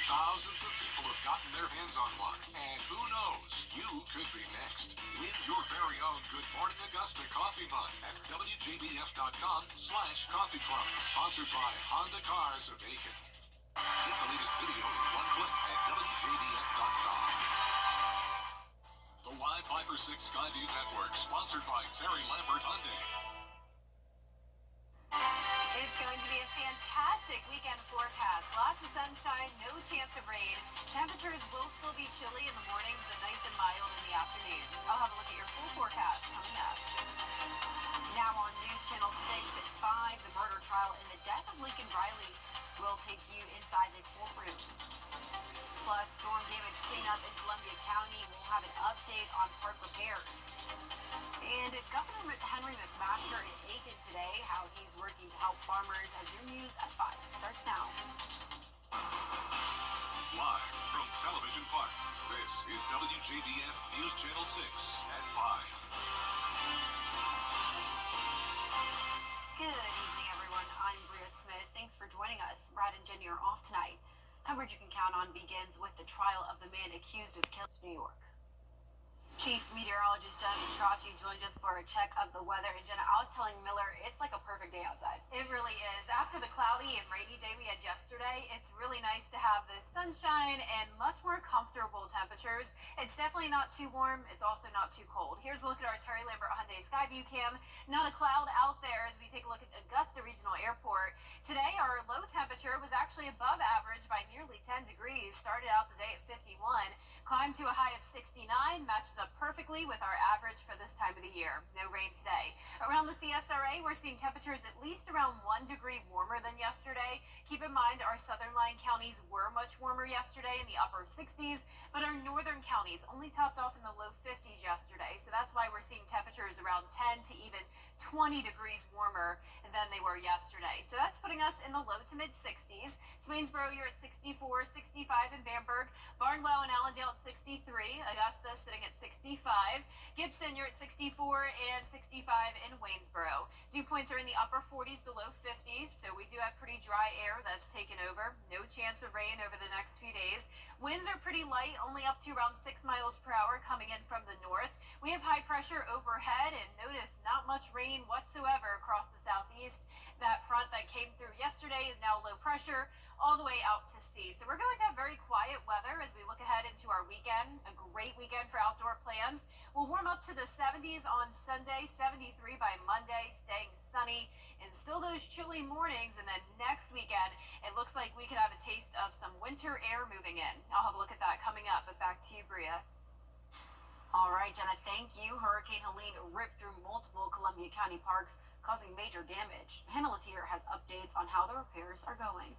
Thousands of people have gotten their hands on one, and who knows, you could be next. Win your very own Good Morning Augusta coffee mug at WJBF.com/coffee club. Sponsored by Honda Cars of Aiken. Get the latest video in one click at WJBF.com. The Live 5 or 6 Skyview Network, sponsored by Terry Lambert Hyundai. It's going to be a fantastic weekend forecast. Lots of sunshine, no chance of rain. Temperatures will still be chilly in the mornings, but nice and mild in the afternoons. I'll have a look at your full forecast coming up. Now on News Channel 6 at 5, the murder trial in the death of Lincoln Riley will take you inside the courtroom. Plus, storm damage cleanup in Columbia County. We'll have an update on park repairs. And Governor Henry McMaster in Aiken today, how he's working to help farmers, as your news at 5 starts now. Live from Television Park, this is WJBF News Channel 6 at 5. Good evening, everyone. I'm Bria Smith. Thanks for joining us. Brad and Jenny are off tonight. Coverage you can count on begins with the trial of the man accused of killing New York. Chief Meteorologist Jenna Petracci joins us for a check of the weather. And Jenna, I was telling Miller, it's like a perfect day outside. It really is. After the cloudy and rainy day we had yesterday, it's really nice to have the sunshine and much more comfortable temperatures. It's definitely not too warm. It's also not too cold. Here's a look at our Terry Lambert Hyundai Skyview cam. Not a cloud out there as we take a look at Augusta Regional Airport. Today, our low temperature was actually above average by nearly 10 degrees. Started out the day at 51, climbed to a high of 69, matches up perfectly with our average for this time of the year. No rain today. Around the CSRA, we're seeing temperatures at least around 1 degree warmer than yesterday. Keep in mind, our southern line counties were much warmer yesterday in the upper 60s, but our northern counties only topped off in the low 50s yesterday. So that's why we're seeing temperatures around 10 to even 20 degrees warmer than they were yesterday. So that's putting us in the low to mid 60s. Swainsboro, you're at 64, 65 in Bamberg. Barnwell and Allendale at 63. Augusta sitting at 65. Gibson, you're at 64 and 65 in Waynesboro. Dew points are in the upper 40s to low 50s, so we do have pretty dry air that's taken over. No chance of rain over the next few days. Winds are pretty light, only up to around 6 miles per hour coming in from the north. We have high pressure overhead, and notice not much rain whatsoever across the southeast. That front that came through yesterday is now low pressure all the way out to sea. So we're going to have very quiet weather as we look ahead into our weekend. A great weekend for outdoor plans. We'll warm up to the 70s on Sunday, 73 by Monday, staying sunny, and still those chilly mornings. And then next weekend, it looks like we could have a taste of some winter air moving in. I'll have a look at that coming up, but back to you, Bria. All right, Jenna, thank you. Hurricane Helene ripped through multiple Columbia County parks, causing major damage. Hannah Latier has updates on how the repairs are going.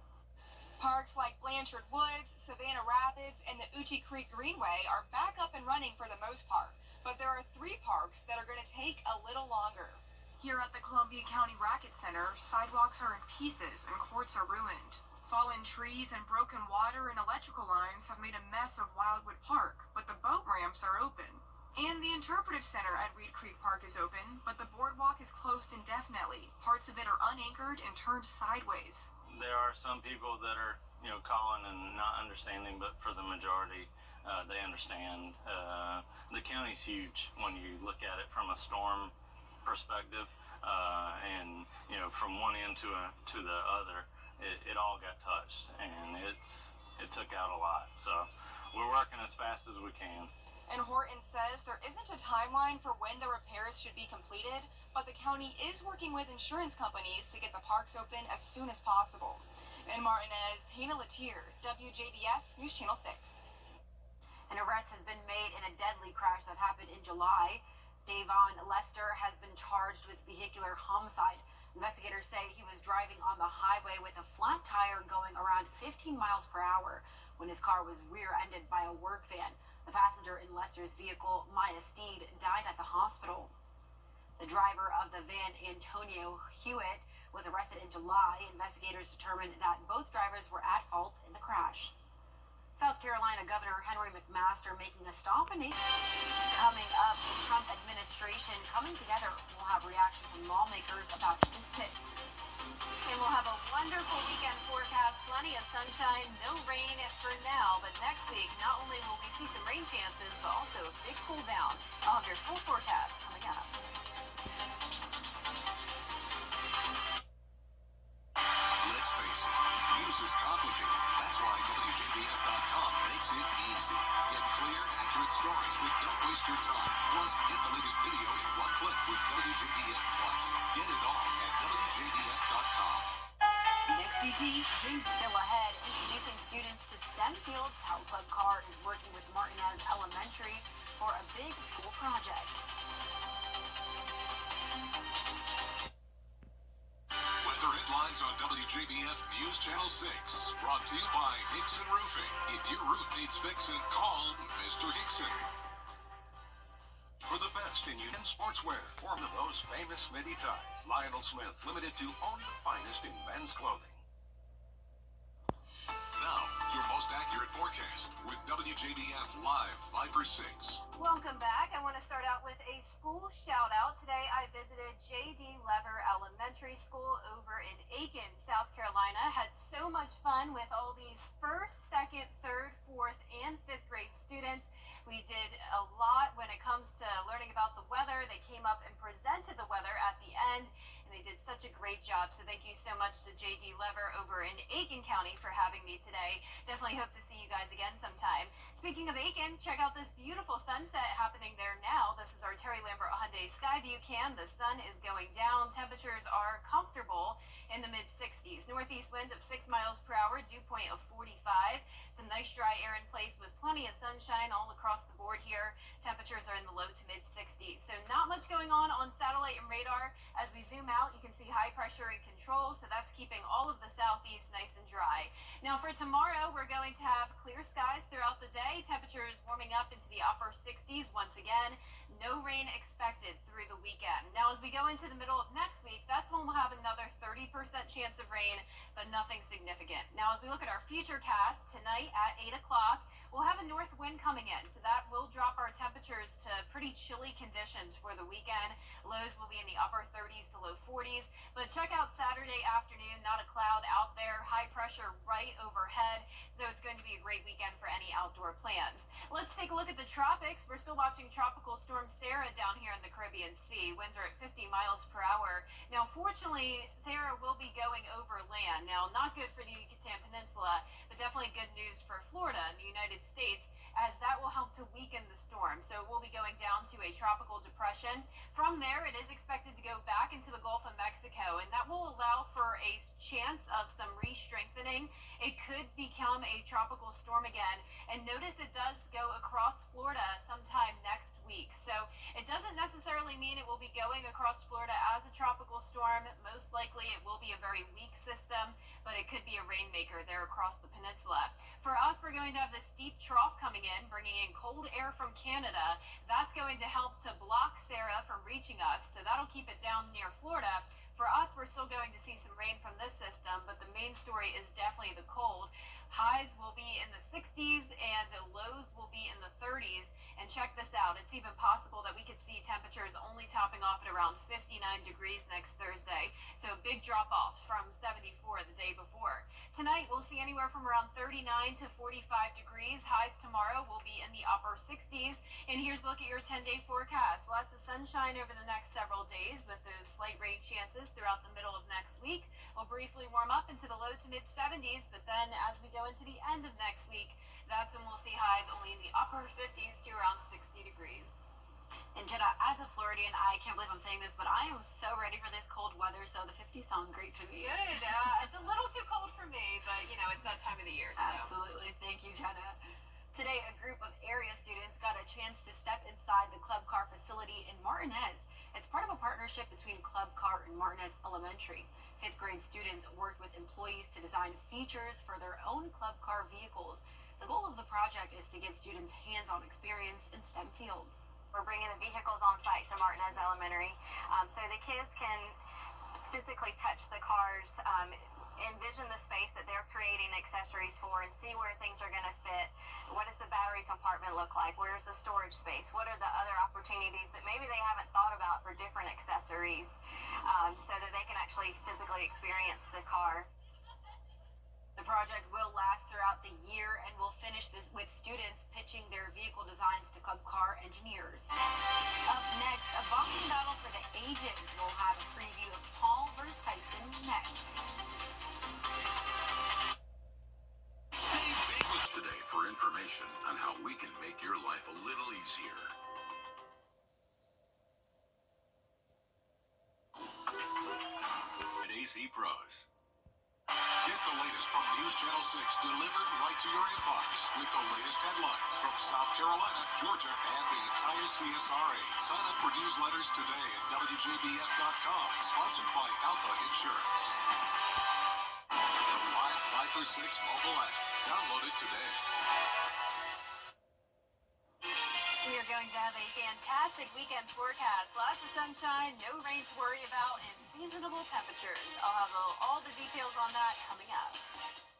Parks like Blanchard Woods, Savannah Rapids, and the Uchee Creek Greenway are back up and running for the most part, but there are 3 parks that are going to take a little longer. Here at the Columbia County Racket Center, sidewalks are in pieces and courts are ruined. Fallen trees and broken water and electrical lines have made a mess of Wildwood Park, but the boat ramps are open. And the Interpretive Center at Reed Creek Park is open, but the boardwalk is closed indefinitely. Parts of it are unanchored and turned sideways. There are some people that are, calling and not understanding, but for the majority, they understand. The county's huge when you look at it from a storm perspective, and from one end to the other, it all got touched, and it took out a lot. So we're working as fast as we can. And Horton says there isn't a timeline for when the repairs should be completed, but the county is working with insurance companies to get the parks open as soon as possible. In Martinez, Hannah Latier, WJBF News Channel 6. An arrest has been made in a deadly crash that happened in July. Davon Lester has been charged with vehicular homicide. Investigators say he was driving on the highway with a flat tire going around 15 miles per hour when his car was rear-ended by a work van. The passenger in Lester's vehicle, Maya Steed, died at the hospital. The driver of the van, Antonio Hewitt, was arrested in July. Investigators determined that both drivers were at fault in the crash. South Carolina Governor Henry McMaster making a stop in Nation. Coming up, the Trump administration coming together. We'll have reaction from lawmakers about his picks. And we'll have a wonderful weekend forecast. Plenty of sunshine, no rain for now. But next week, not only will we see some rain chances, but also a big cool down. I'll have your full forecast coming up. Let's face it, news is complicated. That's why WJBF.com makes it easy. Get clear, accurate stories, but don't waste your time. Plus, get the latest video in one click with WJBF Plus. Get it all at WJBF.com. Next CT, dreams still ahead, introducing students to STEM fields, how Club Car is working with Martinez Elementary for a big school project. Weather headlines on WJBF News Channel 6. Brought to you by Hickson Roofing. If your roof needs fixing, call Mr. Hickson. For the best in union sportswear, form of those famous Smitty ties. Lionel Smith, limited to own the finest in men's clothing. Now, your most accurate forecast with WJBF Live Viper 6. Welcome back. I want to start out with a school shout out. Today I visited J.D. Lever Elementary School over in Aiken, South Carolina. Had so much fun with all these first, second, third, fourth, and fifth grade students. We did a lot when it comes to learning about the weather. They came up and presented the weather at the end, and they did such a great job. So thank you so much to J.D. Lever over in Aiken County for having me today. Definitely hope to see you guys again sometime. Speaking of Aiken, check out this beautiful sunset happening there now. This is our Terry Lambert Hyundai Skyview cam. The sun is going down. Temperatures are comfortable in the mid-60s. Northeast wind of 6 miles per hour, dew point of 45. Some nice dry air in place with plenty of sunshine all across the board here. Temperatures are in the low to mid-60s. So not much going on satellite and radar. As we zoom out, you can see high pressure and control, so that's keeping all of the southeast nice and dry. Now for tomorrow, we're going to have clear skies throughout the day. Temperatures warming up into the upper 60s once again. No rain expected through the weekend. Now as we go into the middle of next week, that's when we'll have another 30% chance of rain, but nothing significant. Now as we look at our future cast tonight at 8 o'clock, we'll have a north wind coming in, so that will drop our temperatures to pretty chilly conditions for the weekend. Lows will be in the upper 30s to low 40s, but check out Saturday afternoon, not a cloud out there, high pressure right overhead, so it's going to be a great weekend for any outdoor plans. Let's take a look at the tropics. We're still watching Tropical Storm Sarah down here in the Caribbean Sea. Winds are at 50 miles per hour. Now, fortunately, Sarah will be going over land. Now, not good for the Yucatan Peninsula, but definitely good news for Florida and the United States, as that will help to weaken the storm. So we'll be going down to a tropical depression. From there, it is expected to go back into the Gulf of Mexico, and that will allow for a chance of some re-strengthening. It could become a tropical storm again, and notice it does go across Florida sometime next week. So it doesn't necessarily mean it will be going across Florida as a tropical storm. Most likely it will be a very weak system, but it could be a rainmaker there across the peninsula. For us, we're going to have this deep trough coming in, bringing in cold air from Canada. That's going to help to block Sarah from reaching us, so that'll keep it down near Florida. For us, we're still going to see some rain from this system, but the main story is definitely the cold. Highs will be in the 60s and lows will be in the 30s. And check this out, it's even possible that we could see temperatures only topping off at around 59 degrees next Thursday. So a big drop off from 74 the day before. Tonight, we'll see anywhere from around 39 to 45 degrees. Highs tomorrow will be in the upper 60s. And here's a look at your 10-day forecast. Lots of sunshine over the next several days with those slight rain chances throughout the middle of next week. We'll briefly warm up into the low to mid 70s, but then as we go into the end of next week, that's when we'll see highs only in the upper 50s to around 60 degrees. And Jenna, as a Floridian, I can't believe I'm saying this, but I am so ready for this cold weather, so the 50s sound great to me. Good. It's a little too cold for me, but you know, it's that time of the year. So. Absolutely. Thank you, Jenna. Today, a group of area students got a chance to step inside the Club Car facility in Martinez. It's part of a partnership between Club Car and Martinez Elementary. Fifth grade students worked with employees to design features for their own Club Car vehicles. The goal of the project is to give students hands-on experience in STEM fields. We're bringing the vehicles on site to Martinez Elementary, so the kids can physically touch the cars, envision the space that they're creating accessories for, and see where things are going to fit. What does the battery compartment look like? Where's the storage space? What are the other opportunities that maybe they haven't thought about for different accessories, so that they can actually physically experience the car? The project will last throughout the year and will finish this with students pitching their vehicle designs to club car engineers. Up next, a boxing battle for the ages. We'll have a preview of Paul versus Tyson next. Save big with today for information on how we can make your life a little easier. At AC Pros. Get the latest from News Channel 6 delivered right to your inbox with the latest headlines from South Carolina, Georgia, and the entire CSRA. Sign up for newsletters today at WJBF.com. Sponsored by Alpha Insurance. The Live 5 for 6 mobile app. Download it today. We are going to have a fantastic weekend forecast. Lots of sunshine, no rain to worry about, and seasonable temperatures. I'll have all the details on that coming up.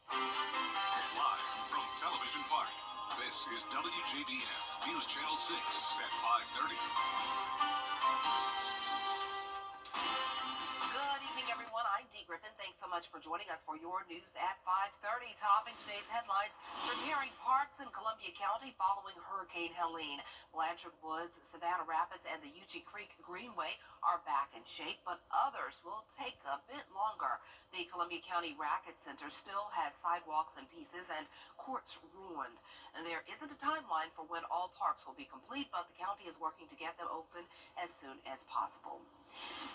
Live from Television Park, this is WJBF News Channel 6 at 5:30. Good evening, everyone. I'm Dee Griffin. Thanks so much for joining us for your news at 5:30. Topping today's headlines, repairing parks in Columbia County following Hurricane Helene. Blanchard Woods, Savannah Rapids, and the Uchee Creek Greenway are back in shape, but others will take a bit longer. The Columbia County Racket Center still has sidewalks in pieces and courts ruined. And there isn't a timeline for when all parks will be complete, but the county is working to get them open as soon as possible.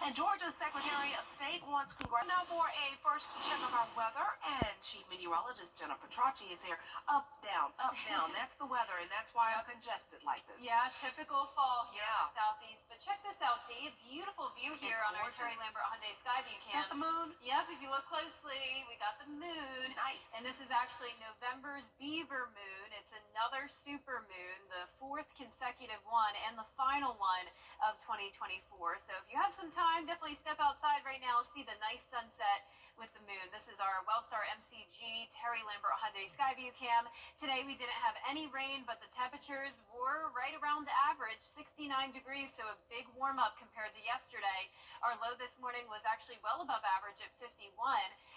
And Georgia's Secretary of State wants congrats. Now for a first check of our weather, and Chief Meteorologist Jenna Petracci is here. Up, down, up, down. That's the weather, and that's why I'm congested like this. Yeah, typical fall here in Yeah. the southeast. But check this out, Dee. A beautiful view here It's on our gorgeous. Terry Lambert Hyundai Skyview Is cam. that the moon? Yep, if you look closely, we got the moon. Nice. And this is actually November's Beaver Moon. It's another super moon, the fourth consecutive one and the final one of 2024. So if you have some time, definitely step outside right now, see the nice sunset with the moon. This is our Wellstar MCG Terry Lambert Hyundai Skyview cam. Today we didn't have any rain, but the temperatures were right around average, 69 degrees, so a big warm up compared to yesterday. Our low this morning was actually well above average at 51.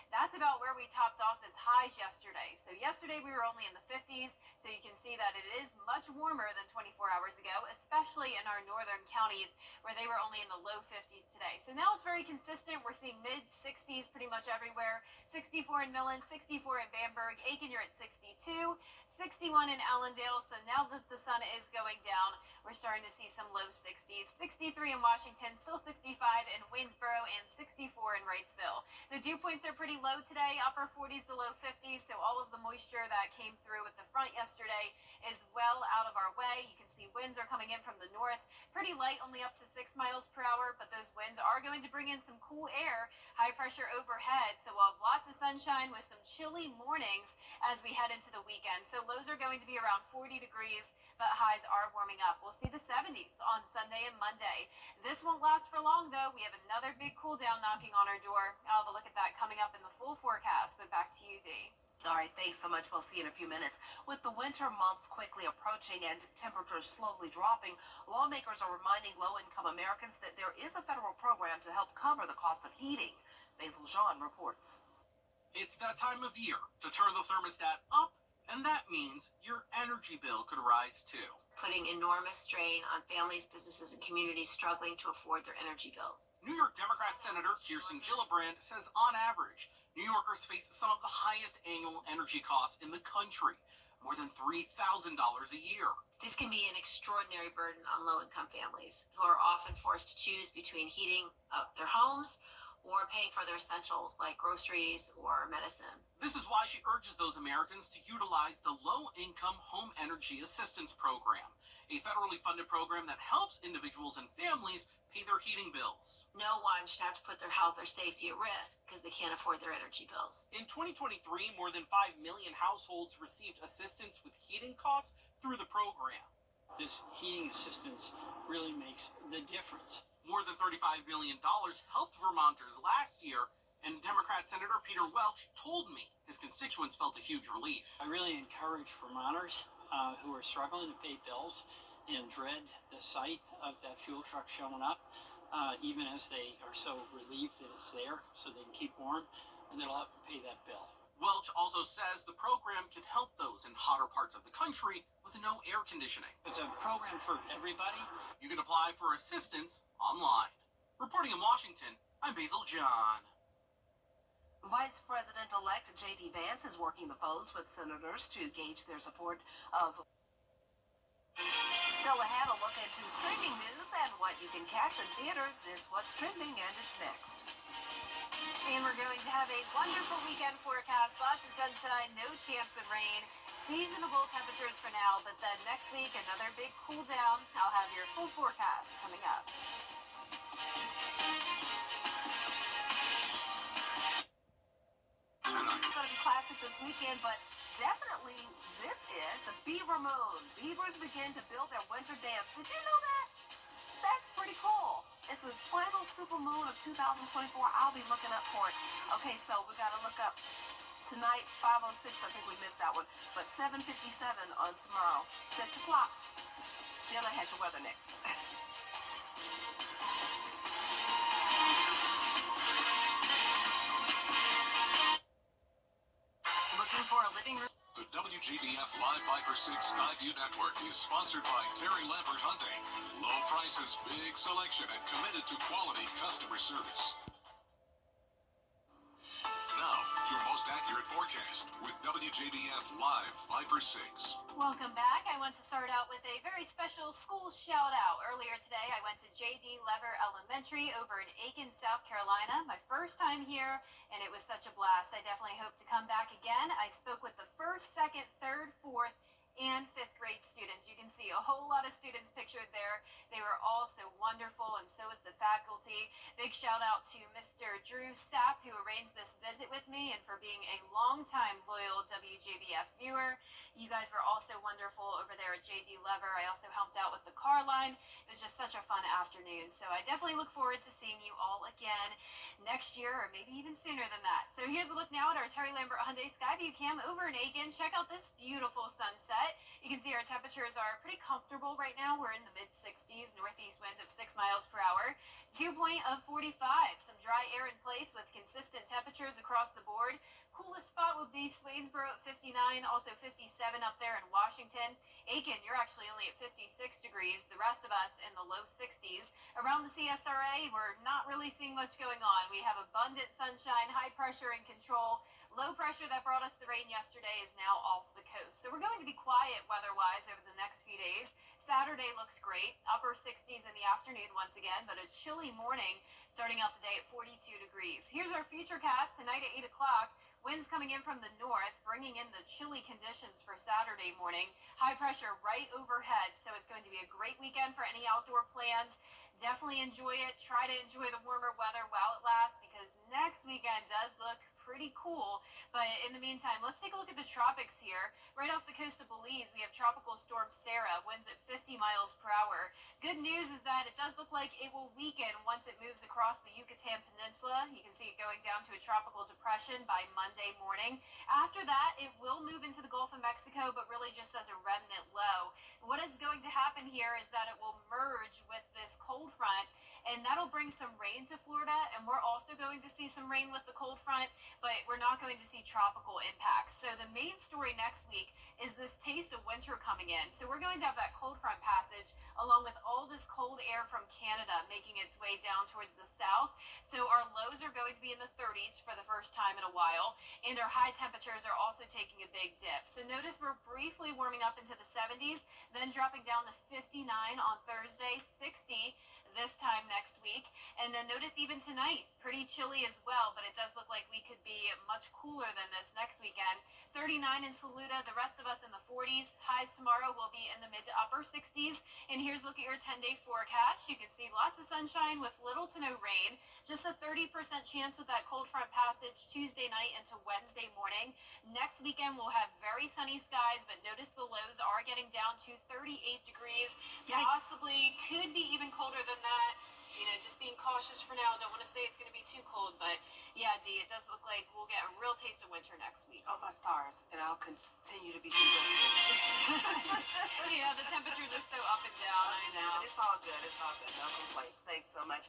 That's about where we topped off as highs yesterday. So yesterday we were only in the 50s, so you can see that it is much warmer than 24 hours ago, especially in our northern counties where they were only in the low 50s today. So now it's very consistent. We're seeing mid 60s pretty much everywhere. 64 in Millen, 64 in Bamberg. Aiken, you're at 62. 61 in Allendale. So now that the sun is going down, we're starting to see some low 60s. 63 in Washington, still 65 in Waynesboro, and 64 in Wrightsville. The dew points are pretty low today, upper 40s to low 50s. So all of the moisture that came through with the front yesterday is well out of our way. You can see winds are coming in from the north, pretty light, only up to 6 miles per hour, but those winds are going to bring in some cool air, high pressure overhead. So we'll have lots of sunshine with some chilly mornings as we head into the weekend. So lows are going to be around 40 degrees, but highs are warming up. We'll see the 70s on Sunday and Monday. This won't last for long, though. We have another big cool down knocking on our door. I'll have a look at that coming up in the full forecast, but back to you, Dee. All right, thanks so much. We'll see you in a few minutes. With the winter months quickly approaching and temperatures slowly dropping, lawmakers are reminding low-income Americans that there is a federal program to help cover the cost of heating. Basil Jean reports. It's that time of year to turn the thermostat up, and that means your energy bill could rise too. Putting enormous strain on families, businesses, and communities struggling to afford their energy bills. New York Democrat Senator Kirsten Gillibrand says on average, New Yorkers face some of the highest annual energy costs in the country, more than $3,000 a year. This can be an extraordinary burden on low-income families who are often forced to choose between heating up their homes or paying for their essentials like groceries or medicine. This is why she urges those Americans to utilize the Low-Income Home Energy Assistance Program, a federally funded program that helps individuals and families pay their heating bills. No one should have to put their health or safety at risk because they can't afford their energy bills. In 2023, more than 5 million households received assistance with heating costs through the program. This heating assistance really makes the difference. More than $35 million helped Vermonters last year, And Democrat Senator Peter Welch told me his constituents felt a huge relief. I really encourage Vermonters who are struggling to pay bills and dread the sight of that fuel truck showing up, even as they are so relieved that it's there so they can keep warm, and they'll help pay that bill. Welch also says the program can help those in hotter parts of the country with no air conditioning. It's a program for everybody. You can apply for assistance online. Reporting in Washington, I'm Basil John. Vice President-elect J.D. Vance is working the phones with senators to gauge their support of... Still ahead, a look into streaming news and what you can catch in theaters is what's trending, and it's next. And we're going to have a wonderful weekend forecast. Lots of sunshine, no chance of rain. Seasonable temperatures for now, but then next week, another big cool down. I'll have your full forecast coming up. It's going to be classic this weekend, but definitely this is the Beaver Moon. Beavers begin to build their winter dams. Did you know that? That's pretty cool. It's the final super moon of 2024. I'll be looking up for it. Okay, so we got to look up tonight, 5:06. I think we missed that one. But 7:57 on tomorrow, 6 o'clock. Jenna has your weather next. Looking for a living room? The WGBF Live Viper 6 Skyview Network is sponsored by Terry Lambert Hyundai. Low prices, big selection, and committed to quality customer service. Now, your most accurate forecast with WGBF Live Viper 6. Welcome back. I want to start out with a very special school shout out. Earlier today, I went to J.D. Lever Elementary over in Aiken, South Carolina. My first time here, and it was such a blast. I definitely hope to come back again. I spoke with the first, second, third, fourth, and fifth grade students. You can see a whole lot of students pictured there. They were all so wonderful, and so is the faculty. Big shout out to Mr. Drew Sapp, who arranged this visit with me, and for being a longtime loyal WJBF viewer. You guys were also wonderful over there at JD Lever. I also helped out with the car line. It was just such a fun afternoon. So I definitely look forward to seeing you all again next year, or maybe even sooner than that. So here's a look now at our Terry Lambert Hyundai Skyview cam over in Aiken. Check out this beautiful sunset. You can see our temperatures are pretty comfortable right now. We're in the mid-60s, northeast wind of 6 miles per hour. Dew point of 45. Some dry air in place with consistent temperatures across the board. Coolest spot would be Swainsboro at 59, also 57 up there in Washington. Aiken, you're actually only at 56 degrees. The rest of us in the low 60s. Around the CSRA, we're not really seeing much going on. We have abundant sunshine, high pressure in control. Low pressure that brought us the rain yesterday is now off the coast. So we're going to be quiet weather-wise over the next few days. Saturday looks great. Upper 60s in the afternoon once again, but a chilly morning starting out the day at 42 degrees. Here's our futurecast tonight at 8 o'clock. Winds coming in from the north, bringing in the chilly conditions for Saturday morning. High pressure right overhead, so it's going to be a great weekend for any outdoor plans. Definitely enjoy it. Try to enjoy the warmer weather while it lasts, because next weekend does look pretty cool. But in the meantime, let's take a look at the tropics here. Right off the coast of Belize, we have Tropical Storm Sarah, winds at 50 miles per hour. Good news is that it does look like it will weaken once it moves across the Yucatan Peninsula. You can see it going down to a tropical depression by Monday morning. After that, it will move into the Gulf of Mexico, but really just as a remnant low. What is going to happen here is that it will merge with this cold front, and that'll bring some rain to Florida, and we're also going to see some rain with the cold front, but we're not going to see tropical impacts. So the main story next week is this taste of winter coming in. So we're going to have that cold front passage along with all this cold air from Canada making its way down towards the south. So our lows are going to be in the 30s for the first time in a while, and our high temperatures are also taking a big dip. So notice we're briefly warming up into the 70s, then dropping down to 59 on Thursday, 60 this time next week. And then notice even tonight, pretty chilly as well, but it does look like we could be much cooler than this next weekend. 39 in Saluda, the rest of us in the 40s. Highs tomorrow will be in the mid to upper 60s. And here's a look at your 10-day forecast. You can see lots of sunshine with little to no rain. Just a 30% chance with that cold front passage Tuesday night into Wednesday morning. Next weekend we'll have very sunny skies, but notice the lows are getting down to 38 degrees. Yikes. Possibly could be even colder than that. just being cautious for now. Don't want to say it's going to be too cold, but yeah, Dee, it does look like we'll get a real taste of winter next week. Oh, my stars. And I'll continue to be congested. The temperatures are so up and down. I know. But it's all good. It's all good. No complaints. Thanks so much.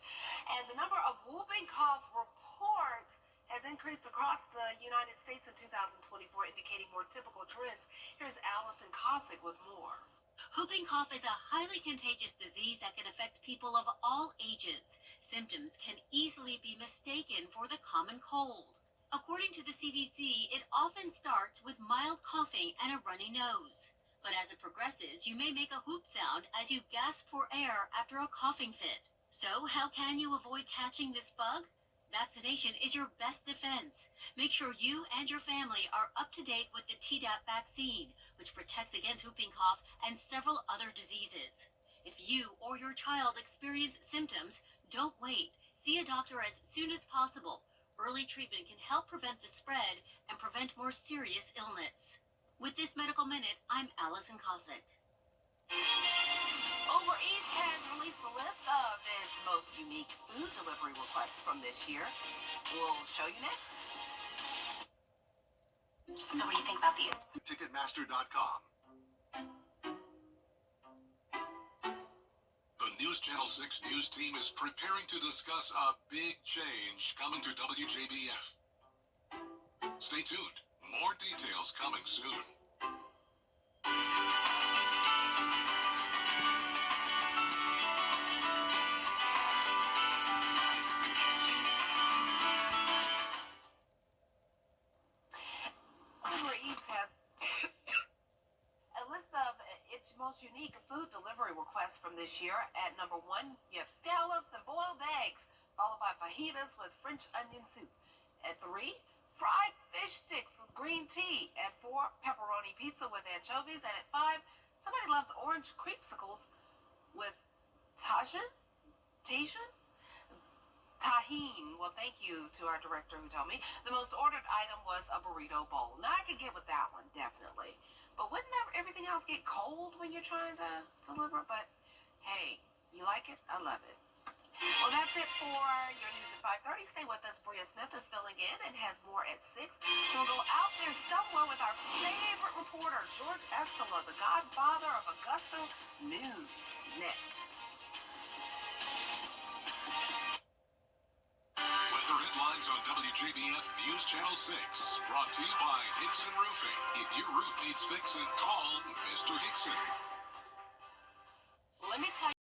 And the number of whooping cough reports has increased across the United States in 2024, indicating more typical trends. Here's Allison Cossack with more. Whooping cough is a highly contagious disease that can affect people of all ages. Symptoms can easily be mistaken for the common cold. According to the CDC, it often starts with mild coughing and a runny nose. But as it progresses, you may make a whoop sound as you gasp for air after a coughing fit. So how can you avoid catching this bug? Vaccination is your best defense. Make sure you and your family are up to date with the Tdap vaccine, which protects against whooping cough and several other diseases. If you or your child experience symptoms, don't wait. See a doctor as soon as possible. Early treatment can help prevent the spread and prevent more serious illness. With this Medical Minute, I'm Allison Cossack. Uber Eats has released the list of its most unique food delivery requests from this year. We'll show you next. So what do you think about these? Ticketmaster.com. The News Channel 6 news team is preparing to discuss a big change coming to WJBF. Stay tuned. More details coming soon. Uber Eats has a list of its most unique food delivery requests from this year. At number 1, you have scallops and boiled eggs, followed by fajitas with French onion soup. At 3, fried fish sticks with green tea. At 4, pepperoni pizza with anchovies. And at 5, somebody loves orange creamsicles with tahine. Well, thank you to our director who told me. The most ordered item was a burrito bowl. Now, I could get with that one, definitely. But wouldn't everything else get cold when you're trying to deliver? But, hey, you like it? I love it. Well, that's it for your news at 5:30. Stay with us. Bria Smith is filling in and has more at 6. We'll go out there somewhere with our favorite reporter, George Escala, the godfather of Augusta News. Next. Weather headlines on WJBF News Channel 6. Brought to you by Hickson Roofing. If your roof needs fixing, call Mr. Hickson.